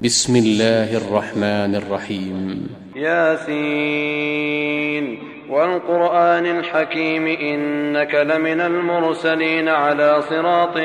بسم الله الرحمن الرحيم. ياسين والقرآن الحكيم إنك لمن المرسلين على صراط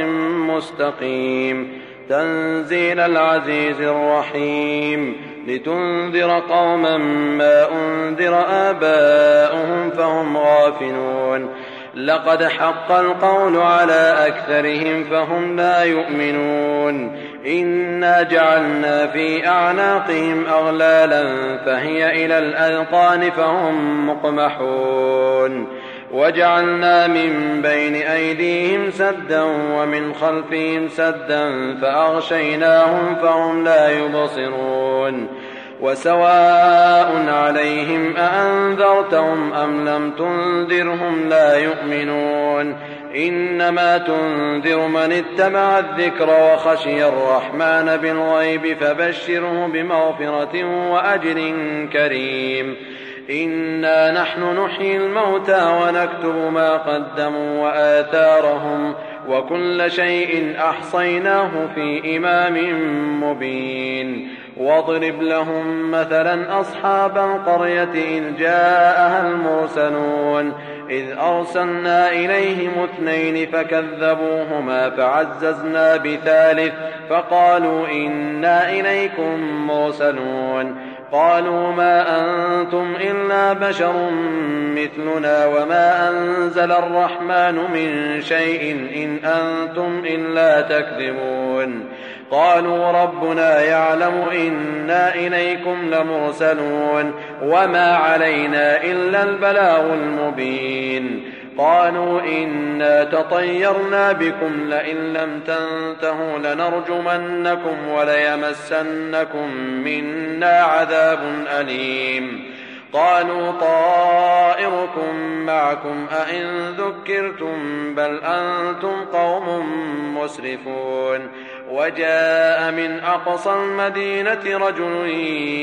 مستقيم تنزيل العزيز الرحيم لتنذر قوما ما أنذر آباؤهم فهم غافلون لقد حق القول على أكثرهم فهم لا يؤمنون إنا جعلنا في أعناقهم أغلالا فهي إلى الأذقان فهم مقمحون وجعلنا من بين أيديهم سدا ومن خلفهم سدا فأغشيناهم فهم لا يبصرون وسواء عليهم أأنذرتهم أم لم تنذرهم لا يؤمنون إنما تنذر من اتبع الذكر وخشي الرحمن بالغيب فبشره بمغفرة وأجر كريم إنا نحن نحيي الموتى ونكتب ما قدموا وآثارهم وكل شيء أحصيناه في إمام مبين واضرب لهم مثلا أصحاب القرية إذ جاءها المرسلون إذ أرسلنا إليهم 2 فكذبوهما فعززنا بثالث فقالوا إنا إليكم مرسلون قالوا ما أنتم إلا بشر مثلنا وما أنزل الرحمن من شيء إن أنتم إلا تكذبون قالوا ربنا يعلم إنا إليكم لمرسلون وما علينا إلا البلاغ المبين قالوا إنا تطيرنا بكم لئن لم تنتهوا لنرجمنكم وليمسنكم منا عذاب أليم قالوا طائركم معكم أئن ذكرتم بل أنتم قوم مسرفون وجاء من أقصى المدينة رجل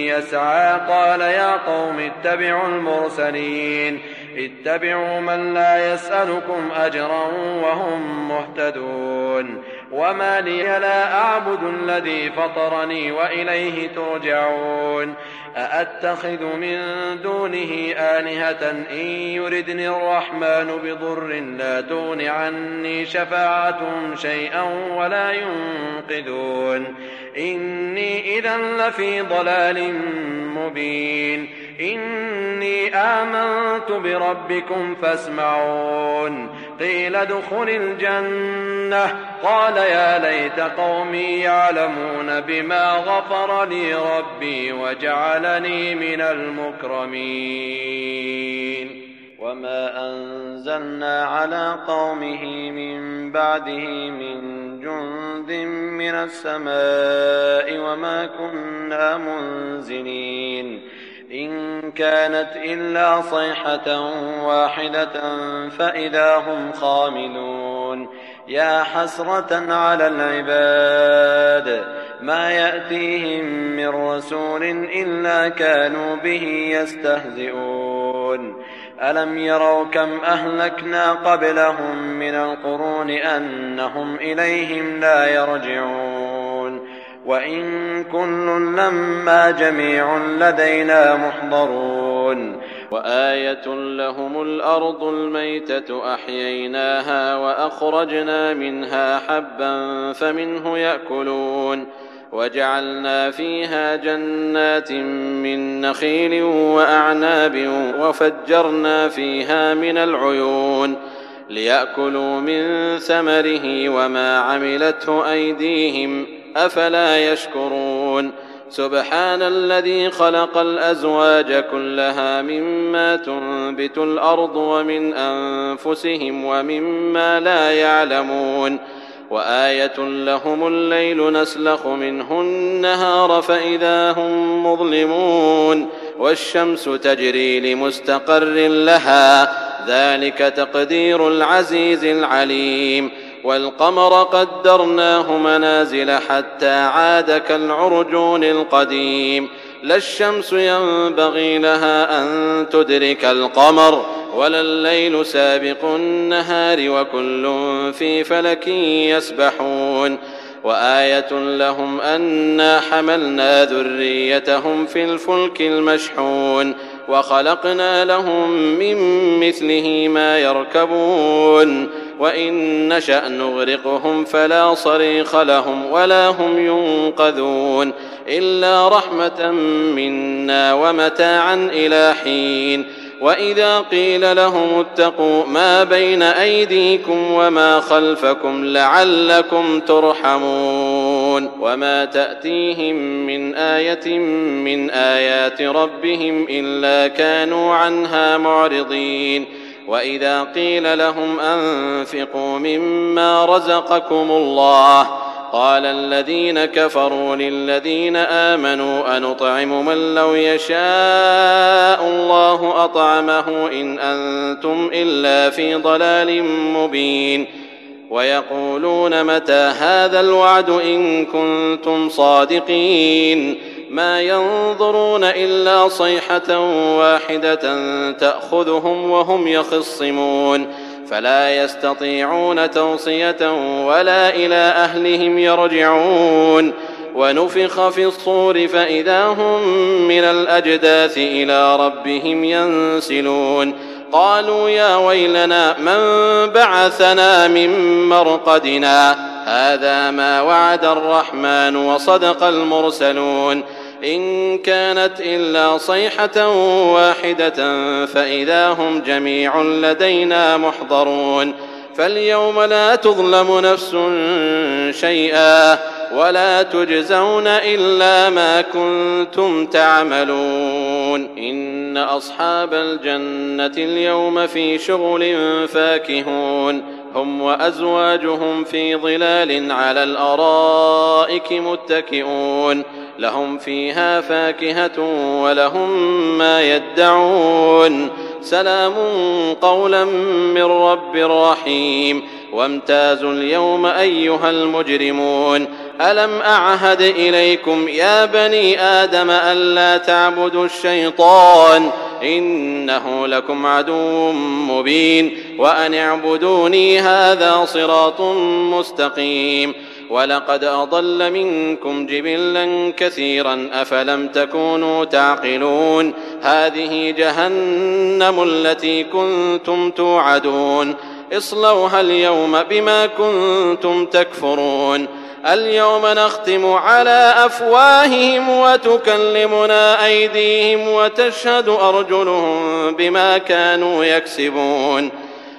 يسعى قال يا قوم اتبعوا المرسلين اتبعوا من لا يسألكم أجرا وهم مهتدون وما لي لا أعبد الذي فطرني وإليه ترجعون أأتخذ من دونه آلهة إن يردني الرحمن بضر لا تغن عني شفاعتهم شيئا ولا ينقذون إني إذا لفي ضلال مبين إني آمنت بربكم فاسمعون قيل ادخل الجنة قال يا ليت قومي يعلمون بما غفر لي ربي وجعلني من المكرمين وما أنزلنا على قومه من بعده من جند من السماء وما كنا منزلين إن كانت إلا صيحة واحدة فإذا هم خامدون يا حسرة على العباد ما يأتيهم من رسول إلا كانوا به يستهزئون ألم يروا كم أهلكنا قبلهم من القرون أنهم إليهم لا يرجعون وإن كل لما جميع لدينا محضرون وآية لهم الأرض الميتة أحييناها وأخرجنا منها حبا فمنه يأكلون وجعلنا فيها جنات من نخيل وأعناب وفجرنا فيها من العيون ليأكلوا من ثمره وما عملته أيديهم أفلا يشكرون سبحان الذي خلق الأزواج كلها مما تنبت الأرض ومن أنفسهم ومما لا يعلمون وآية لهم الليل نسلخ منه النهار فإذا هم مظلمون والشمس تجري لمستقر لها ذلك تقدير العزيز العليم والقمر قدرناه منازل حتى عاد كالعرجون القديم لا الشمس ينبغي لها أن تدرك القمر ولا الليل سابق النهار وكل في فلك يسبحون وآية لهم أنا حملنا ذريتهم في الفلك المشحون وخلقنا لهم من مثله ما يركبون وإن نشأ نغرقهم فلا صريخ لهم ولا هم ينقذون إلا رحمة منا ومتاعا إلى حين. وإذا قيل لهم اتقوا ما بين أيديكم وما خلفكم لعلكم ترحمون وما تأتيهم من آية من آيات ربهم إلا كانوا عنها معرضين. وإذا قيل لهم أنفقوا مما رزقكم الله قال الذين كفروا للذين آمنوا أنطعم من لو يشاء الله أطعمه إن أنتم إلا في ضلال مبين. ويقولون متى هذا الوعد إن كنتم صادقين ما ينظرون إلا صيحة واحدة تأخذهم وهم يخصمون فلا يستطيعون توصية ولا إلى أهلهم يرجعون. ونفخ في الصور فإذا هم من الأجداث إلى ربهم ينسلون قالوا يا ويلنا من بعثنا من مرقدنا هذا ما وعد الرحمن وصدق المرسلون إن كانت إلا صيحة واحدة فإذا هم جميع لدينا محضرون. فاليوم لا تظلم نفس شيئا ولا تجزون إلا ما كنتم تعملون. إن أصحاب الجنة اليوم في شغل فاكهون هم وأزواجهم في ظلال على الأرائك متكئون لهم فيها فاكهة ولهم ما يدعون سلام قولا من رب رحيم. وامتازوا اليوم أيها المجرمون ألم أعهد إليكم يا بني آدم ألا تعبدوا الشيطان إنه لكم عدو مبين وأن اعبدوني هذا صراط مستقيم. ولقد أضل منكم جبلا كثيرا أفلم تكونوا تعقلون هذه جهنم التي كنتم توعدون اصلوها اليوم بما كنتم تكفرون. اليوم نختم على أفواههم وتكلمنا أيديهم وتشهد أرجلهم بما كانوا يكسبون.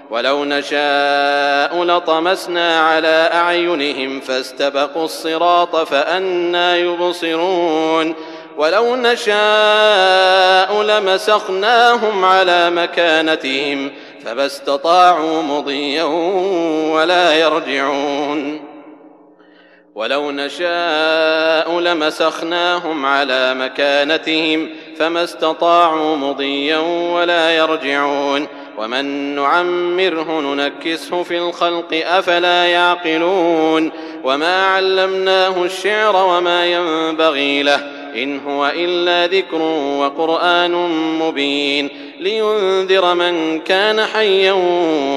ولو نشاء لطمسنا على أعينهم فاستبقوا الصراط فأنى يبصرون. ولو نشاء لمسخناهم على مكانتهم فما استطاعوا مضيا ولا يرجعون. ولو نشاء لمسخناهم على مكانتهم فما استطاعوا مضيا ولا يرجعون. ومن نعمره ننكسه في الخلق أفلا يعقلون. وما علمناه الشعر وما ينبغي له إن هو إلا ذكر وقرآن مبين لينذر من كان حيا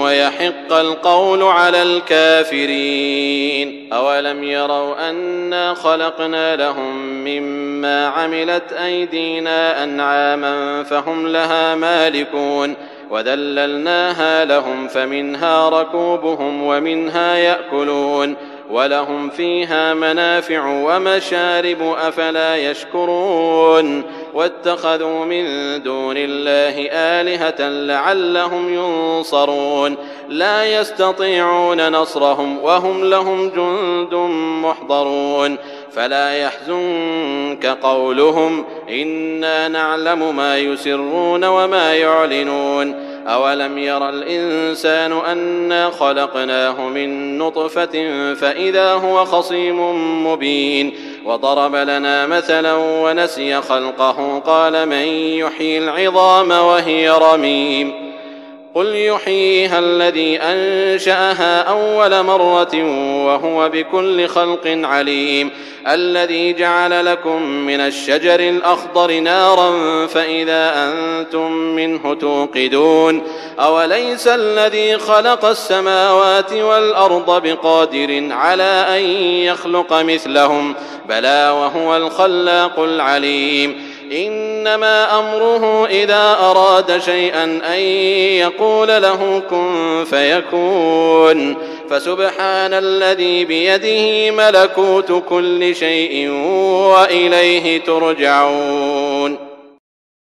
ويحق القول على الكافرين. أولم يروا أنا خلقنا لهم مما عملت أيدينا أنعاما فهم لها مالكون وذللناها لهم فمنها ركوبهم ومنها يأكلون ولهم فيها منافع ومشارب أفلا يشكرون. واتخذوا من دون الله آلهة لعلهم ينصرون لا يستطيعون نصرهم وهم لهم جند محضرون. فلا يحزنك قولهم إنا نعلم ما يسرون وما يعلنون. أولم ير الإنسان أنا خلقناه من نطفة فإذا هو خصيم مبين. وضرب لنا مثلا ونسي خلقه قال من يحيي العظام وهي رميم قل يحييها الذي أنشأها أول مرة وهو بكل خلق عليم الذي جعل لكم من الشجر الأخضر نارا فإذا أنتم منه توقدون أوليس الذي خلق السماوات والأرض بقادر على أن يخلق مثلهم بلى وهو الخلاق العليم إنما أمره إذا أراد شيئا أن يقول له كن فيكون فسبحان الذي بيده ملكوت كل شيء وإليه ترجعون.